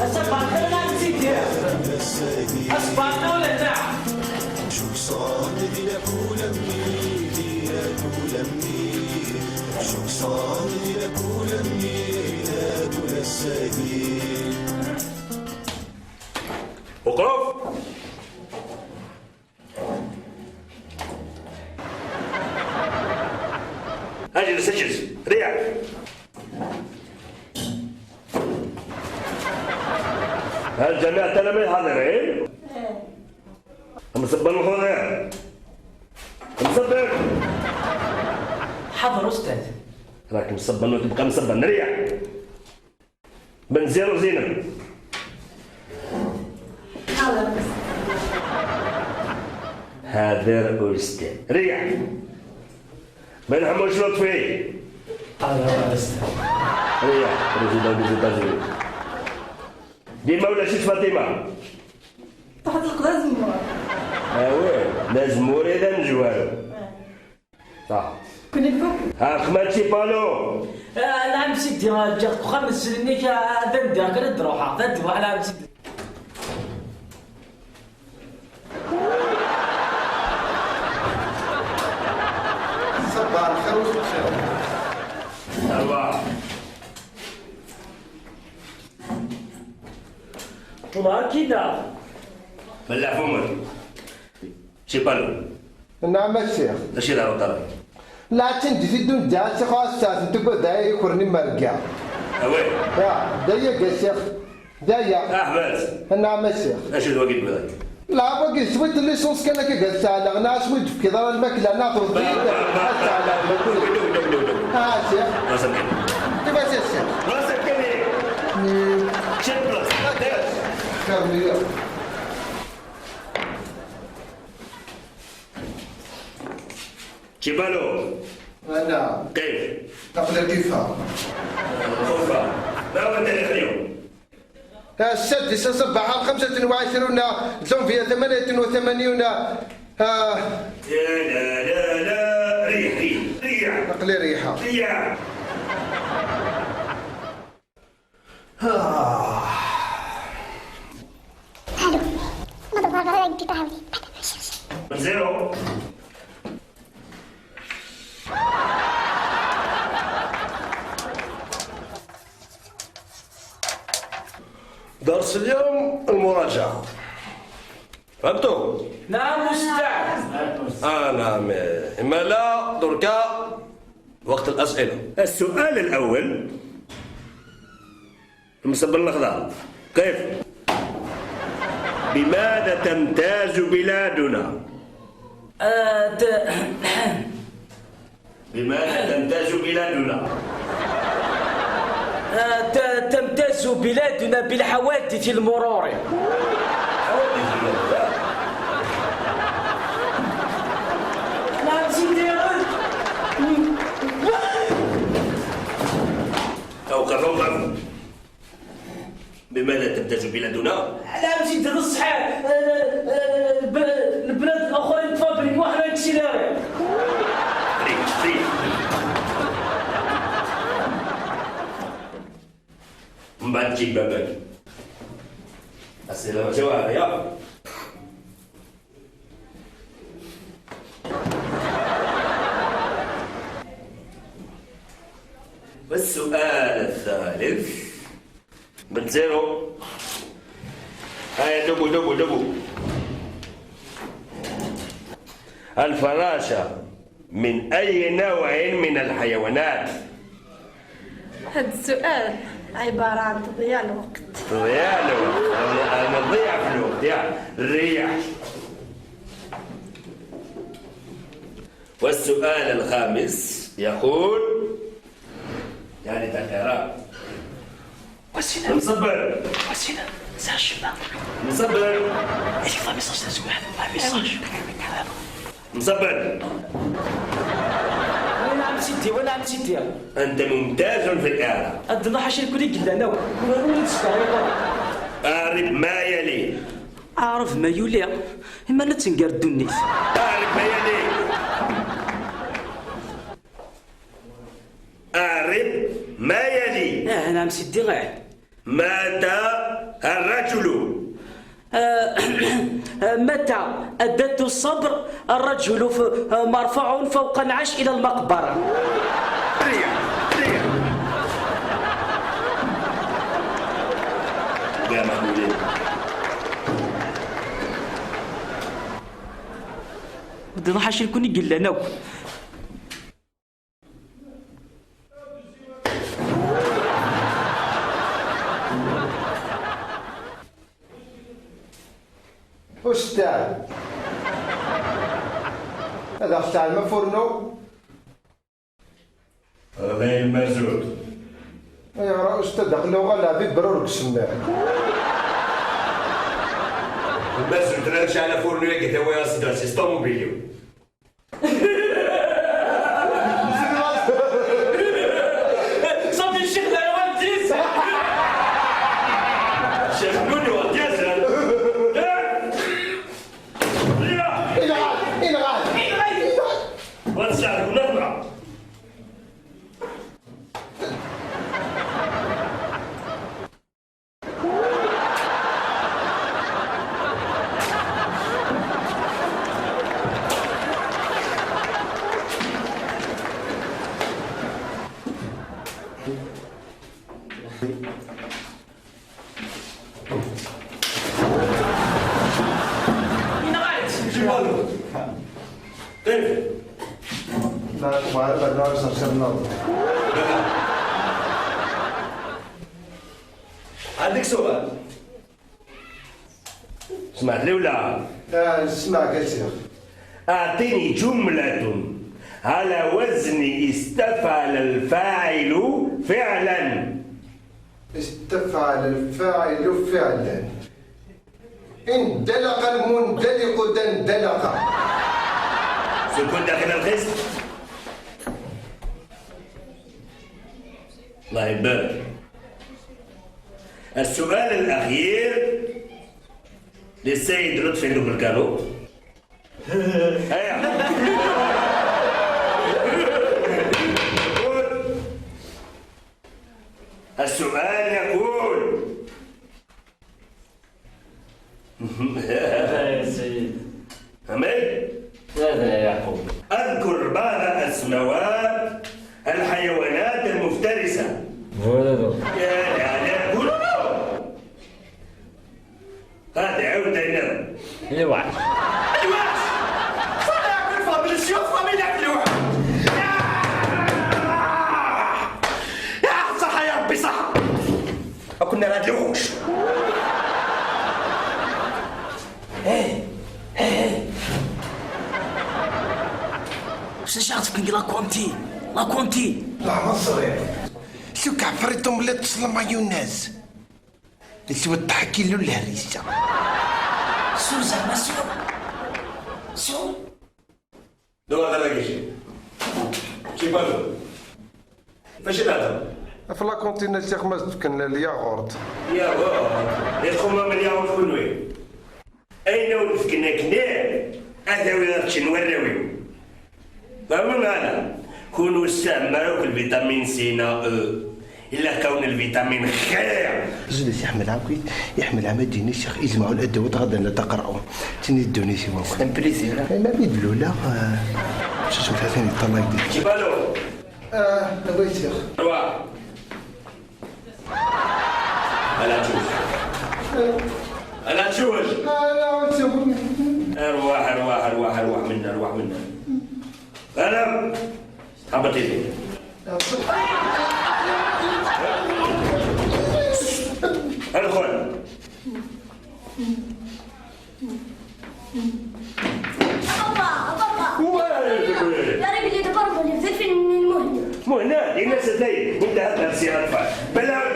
أصبح أنا نسيت أصبح ولا نعم شوف صادق لك ولمي شوف صادق لك ولمي لا كل السبيل. وقف. اجلس اجلس ريح. هل جميع التلاميذ حاضرين؟ مصبر الخضر مصبر. حضر أستاذ. راك مصبر وتبقى مصبر نريح. بنزير وزينب. حاضر. هذا أستاذ ريح. بن حموش لطفي. حاضر أستاذ. ريح رجل ديما ولا شي فاطمة؟ تحت القضاء زمور. وين لازم إذا نجوالو. صح. كوني بكم؟ خماتشي بالو. نعم سيدي جات 5 سنين هذا ندير كنا نروح هذا ندير على سيدي. صباح الخير والخير. أربعة. ما كده. بلع فمك. شي بالو. نعم الشيخ. اش يدار الطريق؟ لا تنجي دون جات شيخ أستاذ تبغى دايا يكرني مرقع. وين؟ يا دايا يا شيخ. دايا. أحمد. نعم الشيخ. اش الوقت بذاك؟ لا بقي سويت الليسونس كان قلت على غنا سويت في كذا الماكلة ناخذ حتى على ها شيخ. راسك كيف يا شيخ؟ راسك كبير. شد راسك. كمل. شي بالو؟ أنا كيف؟ قبل كيفها. خوفا. ما هو التاريخ اليوم؟ السادس صباح 25 زنفية 88 لا لا لا لا ريح ريح ريح. نقلي ريحة. ريح. زيرو. درس اليوم المراجعة. فهمتوا؟ نعم أستاذ. نعم. إما لا دركا وقت الأسئلة. السؤال الأول المصبر الأخضر كيف؟ بماذا تمتاز بلادنا؟ بماذا تمتاز بلادنا؟ تمتاز بلادنا بالحوادث المرورية. نعم سيدي. أوقف. بماذا تمتاز بلادنا؟ نعم سيدي الصحيح. البلاد الآخرين تفابريك وحنا نكسيلاري. ريح. من بعد تجيب بابك. أسئلة وجواب يا. والسؤال الثالث من زيرو. هيا دبو. الفراشة من أي نوع من الحيوانات؟ هذا السؤال عبارة عن تضييع الوقت. تضييع الوقت. أنا نضيع في الوقت يا الريح. والسؤال الخامس يقول يعني تكرار. وسينا مصبر. وسينا ساشبا. مصبر. ايش في ميساج تسوي هذا ميساج. مصبر. وين عم سيدي. أنت ممتاز في الآلة. أدنى حشي كل قلنا نو. أعرف ما يلي. أعرف ما يلي. إما لا تنقرد الناس. أعرف ما يلي. أعرب ما يلي. نعم سيدي غير. مات الرجل. متى أدت الصبر الرجل مرفوع فوق العش إلى المقبرة. ريع. يا محمودين. بدي نحش الكوني قل أنا واش تاع هذا تاع ما فرنو الله المزود. يا راه واش تدخلوا غلا في برورك سماع المزود نرجع على فورنو قلت هو يا سيدي سيستم موبيليو. صافي الشيخ لا يودي شيخ منو وديسها. ونساعدك ونطلع. جمالو. كيف؟ لا ما برنامج نصير عندك سؤال؟ سمعت لي ولا؟ اسمع كثير. أعطيني جملة على وزن استفعل الفاعل فعلا. استفعل الفاعل فعلا. اندلق المندلق دندلق. سكون داخل القسم. الله يبارك. السؤال الأخير للسيد لطفي الكالو. هيا. السؤال يقول يا سيدي أمين. هذا يا يعقوب. أذكر بعض أسماوات الحيوانات المفترسة. يا لا قولوا هذا عود هنا. الوعد. الوحش. صار ياكل فاضل الشيوخ ومين ياكل الوحش. يا صح يا ربي صح. أكون هذا الوحش. واش شعرت كي لا كونتي لا ما صغير. شو كعفرتهم ولا تصل مايونيز. شو تحكي له الهريسه. شو زعما شو دو هذا لاقي شيء. كيف بالو؟ فاش هذا؟ في لا كونتينا شيخ ما تفكن الياغورت. يا بابا يدخل من اليوم شكون وين؟ أين ونفكنا كنا؟ هذا وين نوريو. فهمنا هذا؟ كونوا استعملوا الفيتامين سي نا إلا كون الفيتامين خير. جلس يحمل عاكي يحمل عماد ديني الشيخ يجمعوا الأدوات غدا تقرأوا تني الدوني سي واقع. امبريسي ما بيدلو لا شو ثاني يطلع يديك. كيف بالو؟ بغيت شيخ. روح. ألا تشوف. ألا تشوف. لا تشوف. أرواح منا. أنا حبتي لي. ادخل. يا رجل تقرب اللي في المهنة مهنة الناس تلاقي انت هذا سيارة بلا